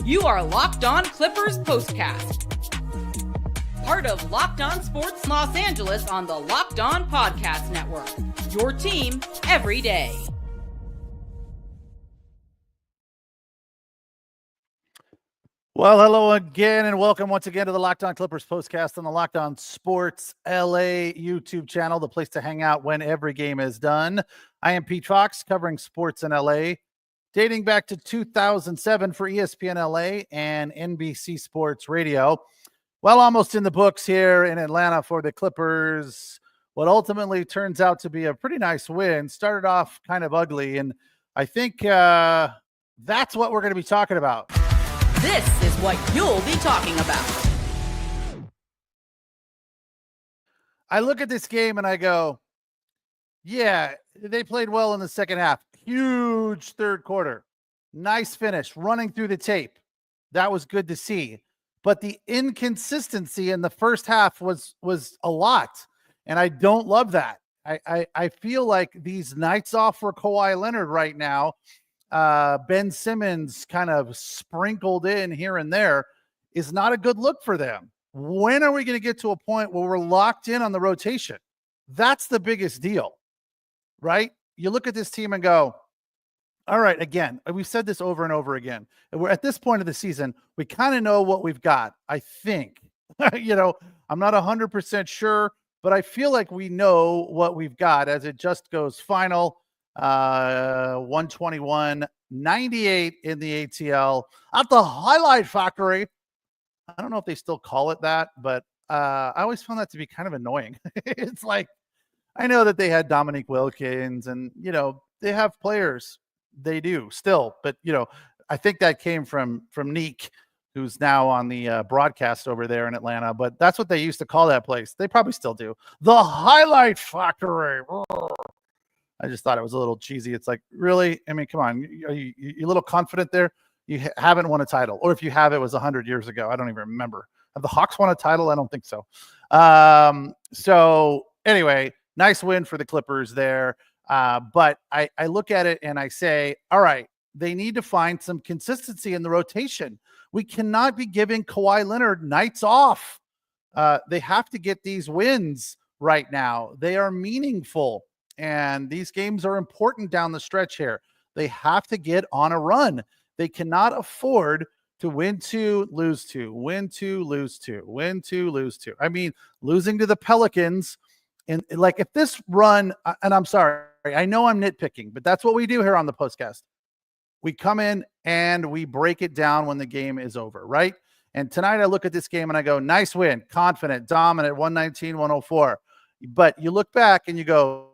You are Locked On Clippers POSTCAST. Part of Locked On Sports Los Angeles on the Locked On Podcast Network. Your team every day. Well, hello again, and welcome once again to the Locked On Clippers POSTCAST on the Locked On Sports LA YouTube channel, the place to hang out when every game is done. I am Pete Fox, covering sports in LA, dating back to 2007 for ESPN LA and NBC Sports Radio. Well, almost in the books here in Atlanta for the Clippers. What ultimately turns out to be a pretty nice win. Started off kind of ugly, and I think that's what we're going to be talking about. This is what you'll be talking about. I look at this game and I go, yeah, they played well in the second half. Huge third quarter. Nice finish, running through the tape. That was good to see. But the inconsistency in the first half was a lot. And I don't love that. I feel like these nights off for Kawhi Leonard right now, Ben Simmons kind of sprinkled in here and there, is not a good look for them. When are we going to get to a point where we're locked in on the rotation? That's the biggest deal, right? You look at this team and go, all right, again, we've said this over and over again. We're at this point of the season, we kind of know what we've got, I think. I'm not 100% sure, but I feel like we know what we've got as it just goes final. 121-98 in the ATL at the Highlight Factory. I don't know if they still call it that, but I always found that to be kind of annoying. It's like, I know that they had Dominique Wilkins and, they have players. They do still, but, I think that came from Neek, who's now on the broadcast over there in Atlanta, but that's what they used to call that place. They probably still do. The Highlight Factory. I just thought it was a little cheesy. It's like, really? I mean, come on. Are you a little confident there? You haven't won a title. Or if you have, it was 100 years ago. I don't even remember. Have the Hawks won a title? I don't think so. So anyway, nice win for the Clippers there. But I look at it and I say, all right, they need to find some consistency in the rotation. We cannot be giving Kawhi Leonard nights off. They have to get these wins right now. They are meaningful. And these games are important down the stretch here. They have to get on a run. They cannot afford to win two, lose two, win two, lose two, win two, lose two. I mean, losing to the Pelicans, and like if this run, and I'm sorry, I know I'm nitpicking, but that's what we do here on the POSTCAST. We come in and we break it down when the game is over, right? And tonight I look at this game and I go, nice win, confident, dominant, 119-104. But you look back and you go,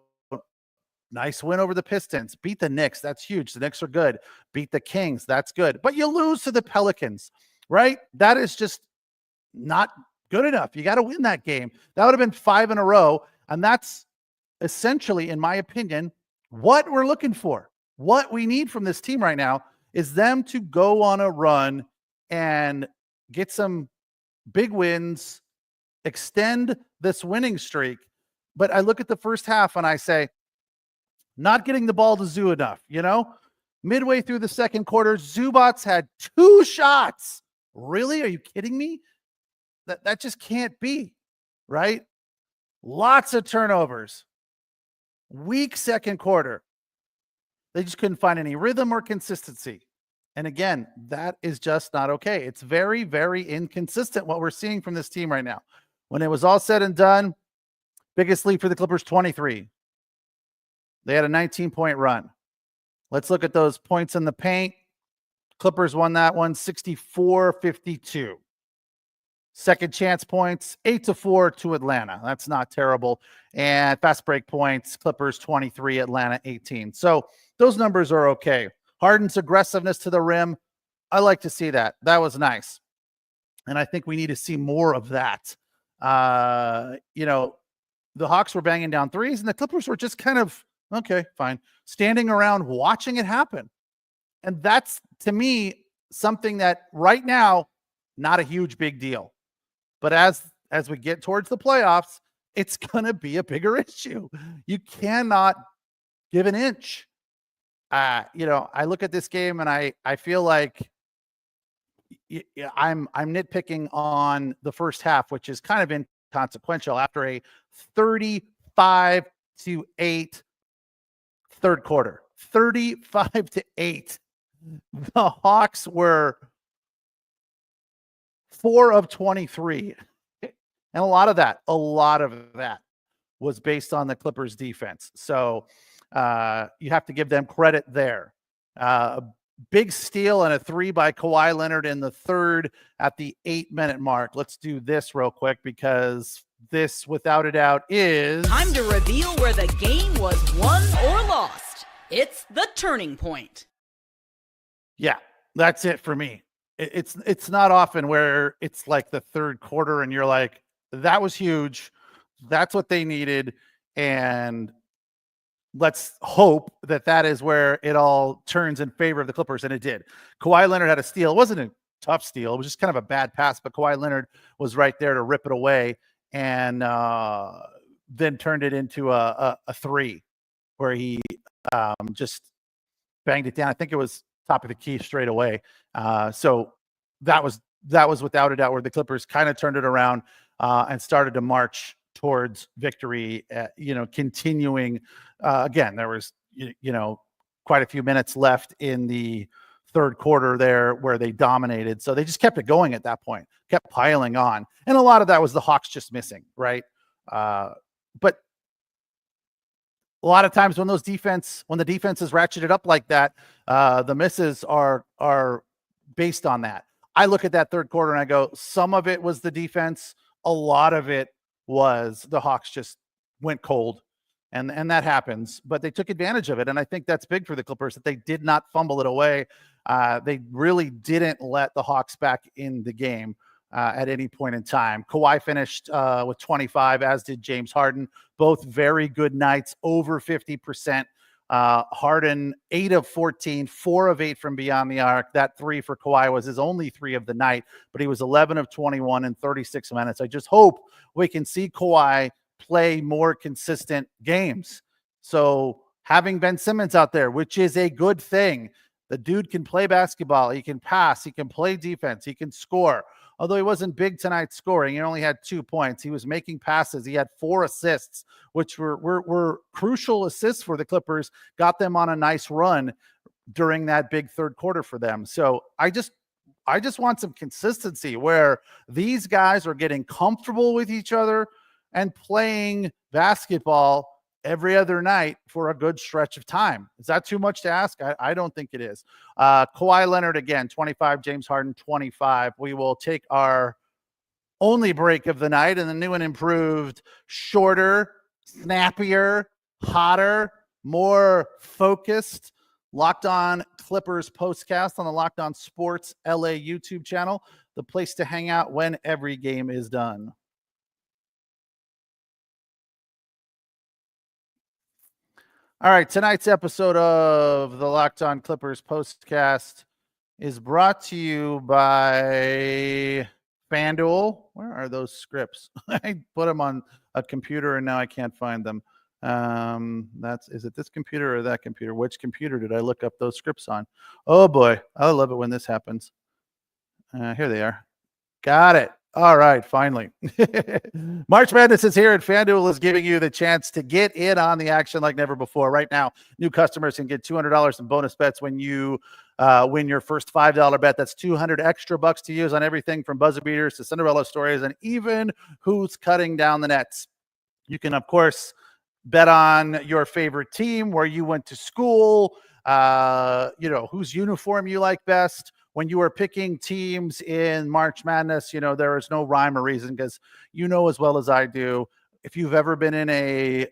nice win over the Pistons. Beat the Knicks. That's huge. The Knicks are good. Beat the Kings. That's good. But you lose to the Pelicans, right? That is just not good enough. You got to win that game. That would have been 5 in a row. And that's essentially, in my opinion, what we're looking for. What we need from this team right now is them to go on a run and get some big wins, extend this winning streak. But I look at the first half and I say, not getting the ball to Zoo enough, Midway through the second quarter, Zubac had 2 shots. Really? Are you kidding me? That just can't be, right? Lots of turnovers. Weak second quarter. They just couldn't find any rhythm or consistency. And again, that is just not okay. It's very, very inconsistent what we're seeing from this team right now. When it was all said and done, biggest lead for the Clippers, 23. They had a 19-point run. Let's look at those points in the paint. Clippers won that one 64-52. Second chance points, 8-4 to Atlanta. That's not terrible. And fast break points, Clippers 23, Atlanta 18. So those numbers are okay. Harden's aggressiveness to the rim, I like to see that. That was nice. And I think we need to see more of that. The Hawks were banging down threes and the Clippers were just kind of, okay, fine, standing around watching it happen. And that's, to me, something that right now, not a huge big deal. But as we get towards the playoffs, it's going to be a bigger issue. You cannot give an inch. I look at this game and I feel like, I'm nitpicking on the first half, which is kind of inconsequential after a 35-8 third quarter. 35-8. The Hawks were 4 of 23. And a lot of that was based on the Clippers defense. So you have to give them credit there. Big steal and a 3 by Kawhi Leonard in the third at the 8-minute mark. Let's do this real quick because this, without a doubt, is time to reveal where the game was won or lost. It's the turning point. Yeah, that's it for me. It's not often where it's like the third quarter and you're like, that was huge. That's what they needed. And let's hope that is where it all turns in favor of the Clippers, and it did. Kawhi Leonard had a steal. It wasn't a tough steal. It was just kind of a bad pass, but Kawhi Leonard was right there to rip it away and then turned it into a 3 where he just banged it down. I think it was top of the key straight away. So that was without a doubt where the Clippers kind of turned it around and started to march towards victory, continuing. Again, there was, quite a few minutes left in the third quarter there where they dominated. So they just kept it going at that point, kept piling on. And a lot of that was the Hawks just missing, right? But a lot of times when the defense is ratcheted up like that, the misses are based on that. I look at that third quarter and I go, some of it was the defense. A lot of it was the Hawks just went cold, and that happens, but they took advantage of it. And I think that's big for the Clippers that they did not fumble it away. They really didn't let the Hawks back in the game at any point in time. Kawhi finished with 25, as did James Harden, both very good nights, over 50%. Harden, 8 of 14, 4 of 8 from beyond the arc. That 3 for Kawhi was his only 3 of the night, but he was 11 of 21 in 36 minutes. I just hope we can see Kawhi play more consistent games. So having Ben Simmons out there, which is a good thing, the dude can play basketball. He can pass. He can play defense. He can score. Although he wasn't big tonight scoring, he only had 2 points. He was making passes. He had 4 assists, which were crucial assists for the Clippers, got them on a nice run during that big third quarter for them. So I just want some consistency where these guys are getting comfortable with each other and playing basketball every other night for a good stretch of time. Is that too much to ask? I don't think it is. Kawhi Leonard, again, 25, James Harden, 25. We will take our only break of the night, and the new and improved, shorter, snappier, hotter, more focused Locked On Clippers postcast on the Locked On Sports LA YouTube channel, the place to hang out when every game is done. All right, tonight's episode of the Locked On Clippers postcast is brought to you by FanDuel. Where are those scripts? I put them on a computer and now I can't find them. Is it this computer or that computer? Which computer did I look up those scripts on? Oh boy, I love it when this happens. Here they are. Got it. All right, finally. March Madness is here, and FanDuel is giving you the chance to get in on the action like never before. Right now, new customers can get $200 in bonus bets when you win your first $5 bet. That's $200 extra bucks to use on everything from buzzer beaters to Cinderella stories and even who's cutting down the nets. You can, of course, bet on your favorite team, where you went to school, whose uniform you like best. When you are picking teams in March Madness, there is no rhyme or reason, because as well as I do, if you've ever been in a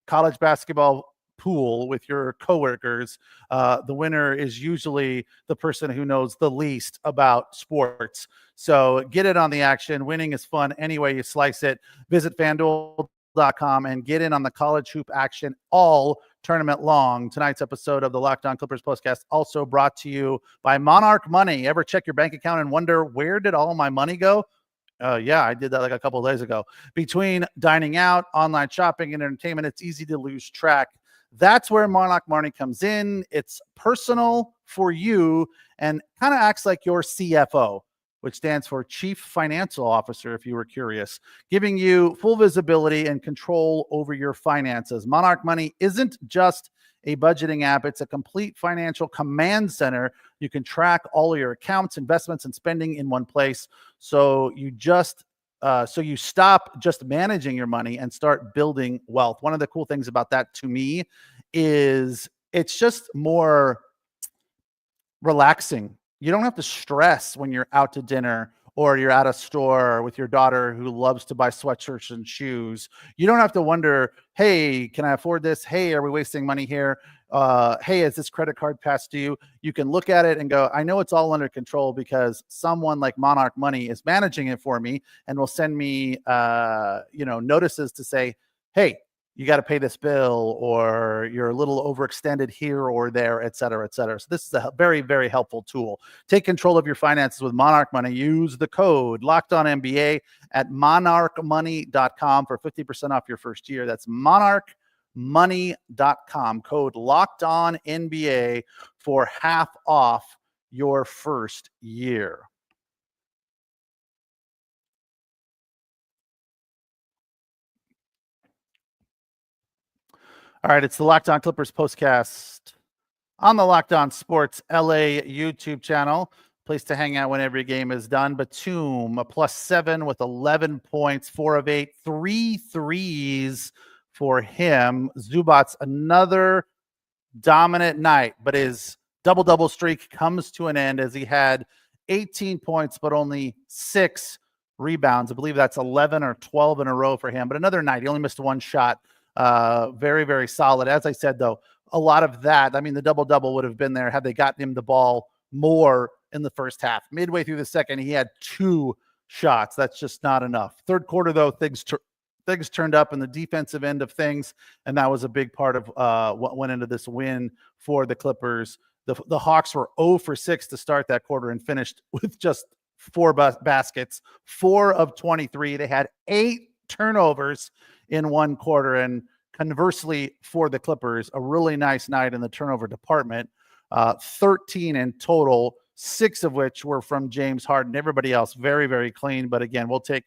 college basketball pool with your coworkers, the winner is usually the person who knows the least about sports. So get in on the action. Winning is fun any way you slice it. Visit FanDuel.com and get in on the college hoop action all tournament long. Tonight's episode of the Locked On Clippers podcast also brought to you by Monarch Money. Ever check your bank account and wonder, where did all my money go? Yeah, I did that like a couple of days ago. Between dining out, online shopping, and entertainment, it's easy to lose track. That's where Monarch Money comes in. It's personal for you and kind of acts like your CFO. which stands for Chief Financial Officer, if you were curious, giving you full visibility and control over your finances. Monarch Money isn't just a budgeting app. It's a complete financial command center. You can track all of your accounts, investments, and spending in one place. So you stop just managing your money and start building wealth. One of the cool things about that to me is it's just more relaxing. You don't have to stress when you're out to dinner or you're at a store with your daughter who loves to buy sweatshirts and shoes. You don't have to wonder, hey, can I afford this? Hey, are we wasting money here? Hey, is this credit card past due? You can look at it and go, I know it's all under control because someone like Monarch Money is managing it for me and will send me, notices to say, hey, you got to pay this bill, or you're a little overextended here or there, et cetera, et cetera. So this is a very, very helpful tool. Take control of your finances with Monarch Money. Use the code LOCKEDONNBA at monarchmoney.com for 50% off your first year. That's monarchmoney.com. Code LOCKEDONNBA for half off your first year. All right, it's the Locked On Clippers postcast on the Locked On Sports LA YouTube channel. Place to hang out when every game is done. Batum, a +7 with 11 points, 4 of 8, 3 threes for him. Zubac, another dominant night, but his double-double streak comes to an end as he had 18 points, but only 6 rebounds. I believe that's 11 or 12 in a row for him, but another night. He only missed one shot. Very, very solid. As I said, though, a lot of that, I mean, the double-double would have been there had they gotten him the ball more in the first half. Midway through the second, he had 2 shots. That's just not enough. Third quarter, though, things turned up in the defensive end of things, and that was a big part of what went into this win for the Clippers. The Hawks were 0 for 6 to start that quarter and finished with just 4 baskets, 4 of 23. They had 8 turnovers in one quarter, and conversely for the Clippers, a really nice night in the turnover department. 13 in total, 6 of which were from James Harden. Everybody else very, very clean. But again, we'll take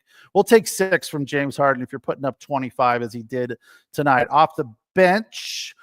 6 from James Harden if you're putting up 25 as he did tonight. Off the bench,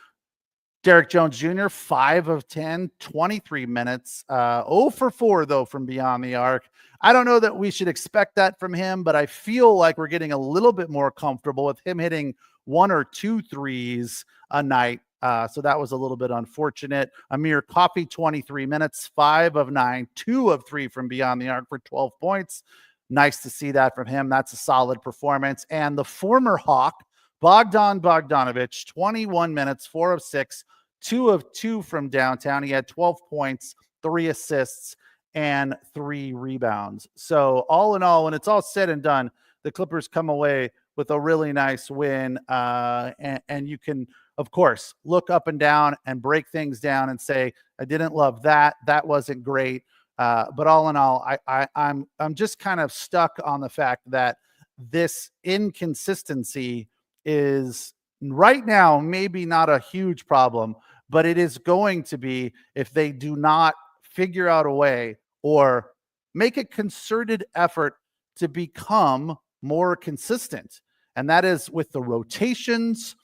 Derek Jones Jr., 5 of 10, 23 minutes. 0 for 4, though, from beyond the arc. I don't know that we should expect that from him, but I feel like we're getting a little bit more comfortable with him hitting 1 or 2 threes a night. So that was a little bit unfortunate. Amir Coffey, 23 minutes, 5 of 9, 2 of 3 from beyond the arc for 12 points. Nice to see that from him. That's a solid performance. And the former Hawk, Bogdan Bogdanovic, 21 minutes, 4 of 6, 2 of 2 from downtown. He had 12 points, 3 assists, and 3 rebounds. So all in all, when it's all said and done, the Clippers come away with a really nice win. And you can, of course, look up and down and break things down and say, I didn't love that. That wasn't great. But all in all, I'm just kind of stuck on the fact that this inconsistency is right now maybe not a huge problem, but it is going to be if they do not figure out a way or make a concerted effort to become more consistent. And that is with the rotations,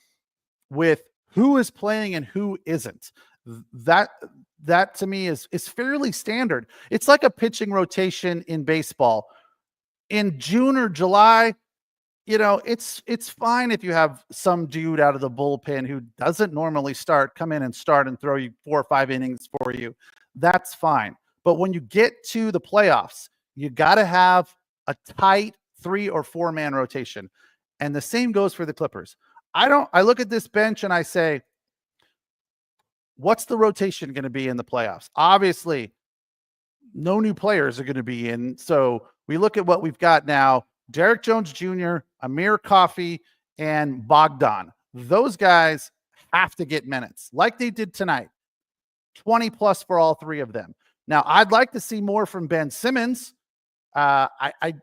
with who is playing and who isn't. That to me is fairly standard. It's like a pitching rotation in baseball. In June or July, it's fine if you have some dude out of the bullpen who doesn't normally come in and start and throw you 4 or 5 innings for you. That's fine. But when you get to the playoffs, you got to have a tight 3 or 4 man rotation. And the same goes for the Clippers. I look at this bench and I say, what's the rotation going to be in the playoffs? Obviously, no new players are going to be in. So we look at what we've got now. Derek Jones Jr., Amir Coffey, and Bogdan. Those guys have to get minutes like they did tonight. 20 plus for all 3 of them. Now, I'd like to see more from Ben Simmons. I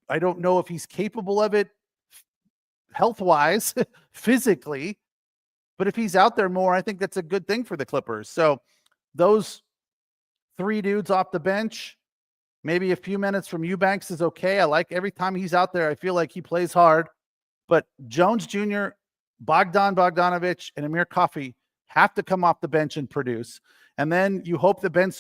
don't know if he's capable of it health-wise, physically, but if he's out there more, I think that's a good thing for the Clippers. So those 3 dudes off the bench, Maybe a few minutes from Eubanks is okay. I like every time he's out there, I feel like he plays hard. But Jones Jr., Bogdanovich, and Amir Coffey have to come off the bench and produce. And then you hope that Ben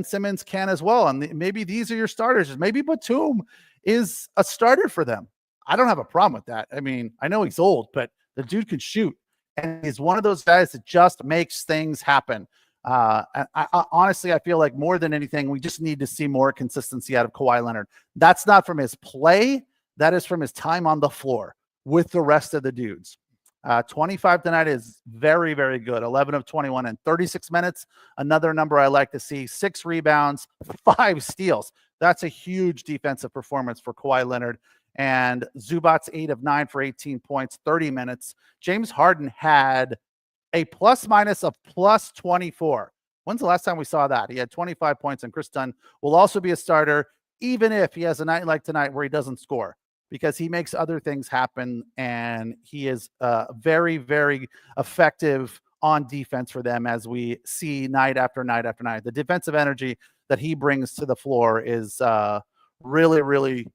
Simmons can as well. And maybe these are your starters. Maybe Batum is a starter for them. I don't have a problem with that. I mean, I know he's old, but the dude can shoot. And he's one of those guys that just makes things happen. Honestly, I feel like more than anything, we just need to see more consistency out of Kawhi Leonard. That's not from his play. That is from his time on the floor with the rest of the dudes. 25 tonight is very, very good. 11 of 21 in 36 minutes. Another number I like to see. 6 rebounds, 5 steals. That's a huge defensive performance for Kawhi Leonard. And Zubac's 8 of 9 for 18 points, 30 minutes. James Harden had a plus-minus of plus 24. When's the last time we saw that? He had 25 points, and Chris Dunn will also be a starter, even if he has a night like tonight where he doesn't score, because he makes other things happen, and he is very, very effective on defense for them, as we see night after night after night. The defensive energy that he brings to the floor is really, really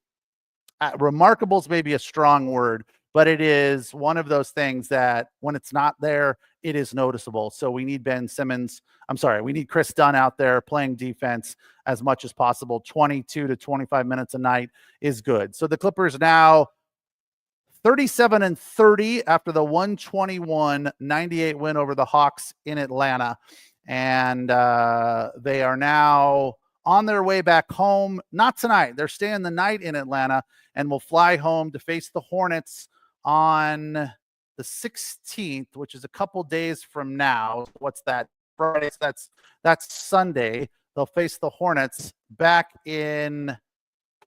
remarkable is maybe a strong word, but it is one of those things that when it's not there, it is noticeable. So we need we need Chris Dunn out there playing defense as much as possible. 22 to 25 minutes a night is good. So the Clippers now 37-30 after the 121-98 win over the Hawks in Atlanta. And they are now on their way back home. Not tonight. They're staying the night in Atlanta and will fly home to face the Hornets on the 16th, which is a couple days from now. What's that? Friday. That's Sunday. They'll face the Hornets back in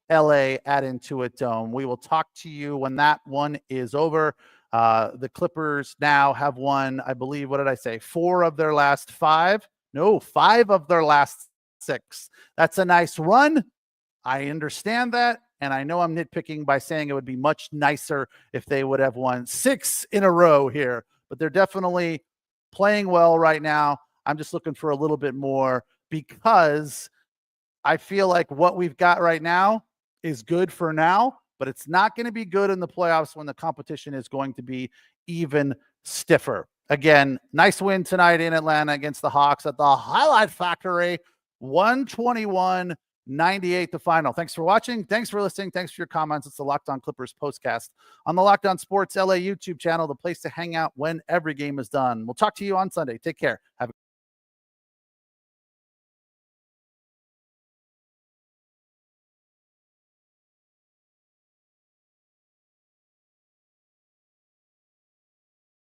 LA at Intuit Dome. We will talk to you when that one is over. The Clippers now have won, I believe, what did I say? 4 of their last 5? No, 5 of their last 6. That's a nice run. I understand that. And I know I'm nitpicking by saying it would be much nicer if they would have won 6 in a row here, but they're definitely playing well right now. I'm just looking for a little bit more, because I feel like what we've got right now is good for now, but it's not going to be good in the playoffs when the competition is going to be even stiffer. Again, nice win tonight in Atlanta against the Hawks at the Highlight Factory. 121-98 the final. Thanks for watching. Thanks for listening. Thanks for your comments. It's the Locked On Clippers postcast on the Locked On Sports LA YouTube channel, the place to hang out when every game is done. We'll talk to you on Sunday. Take care. Have a